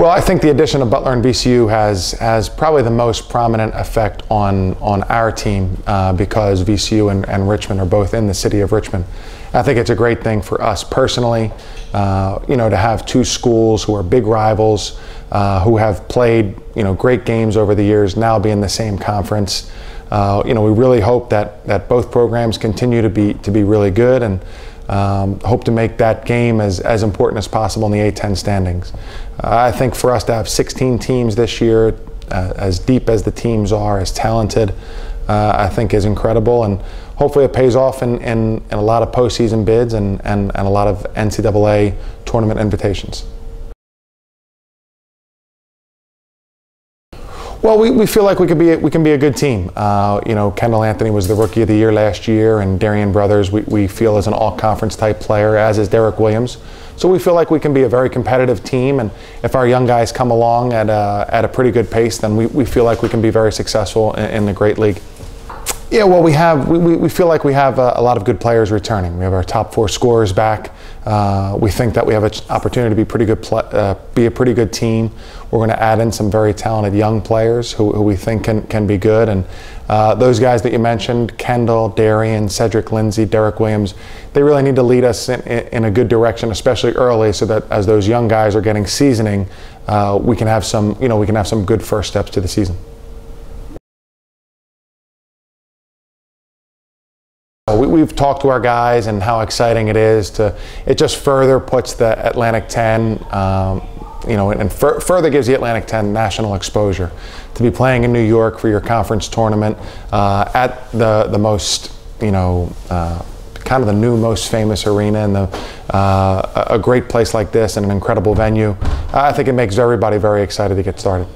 Well, I think the addition of Butler and VCU has probably the most prominent effect on our team because VCU and Richmond are both in the city of Richmond. I think it's a great thing for us personally, to have two schools who are big rivals, who have played, great games over the years, now be in the same conference. We really hope that both programs continue to be really good, and hope to make that game as important as possible in the A-10 standings. I think for us to have 16 teams this year, as deep as the teams are, as talented, I think is incredible, and hopefully it pays off in a lot of postseason bids and a lot of NCAA tournament invitations. Well, we feel like we can be a good team. Kendall Anthony was the Rookie of the Year last year, and Darian Brothers we feel is an all-conference type player, as is Derek Williams. So we feel like we can be a very competitive team, and if our young guys come along at a pretty good pace, then we feel like we can be very successful in the great league. Yeah, well, we feel like we have a lot of good players returning. We have our top 4 scorers back. We think that we have an opportunity to be a pretty good team. We're going to add in some very talented young players who we think can be good. And those guys that you mentioned, Kendall, Darian, Cedric Lindsay, Derek Williams, they really need to lead us in a good direction, especially early, so that as those young guys are getting seasoning, we can have some good first steps to the season. We've talked to our guys and how exciting it is it just further puts the Atlantic 10, and further gives the Atlantic 10 national exposure. To be playing in New York for your conference tournament at the most, kind of the new most famous arena, and a great place like this and an incredible venue, I think it makes everybody very excited to get started.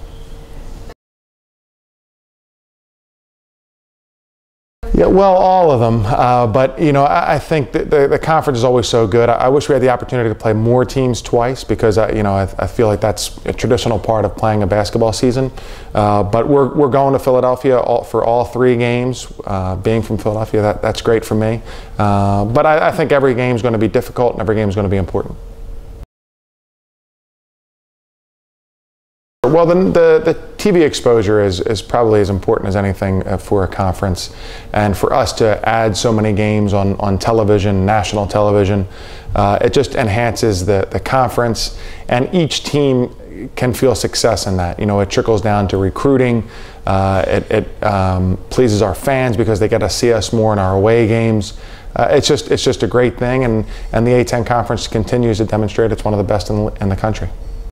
Yeah, well, all of them, but I think the conference is always so good. I wish we had the opportunity to play more teams twice, because I feel like that's a traditional part of playing a basketball season. But we're going to Philadelphia for all 3 games. Being from Philadelphia, that's great for me. But I think every game is going to be difficult, and every game is going to be important. Well, the TV exposure is probably as important as anything for a conference, and for us to add so many games on television, national television, it just enhances the conference, and each team can feel success in that. It trickles down to recruiting. It pleases our fans because they get to see us more in our away games. It's just a great thing, and the A-10 conference continues to demonstrate it's one of the best in the country.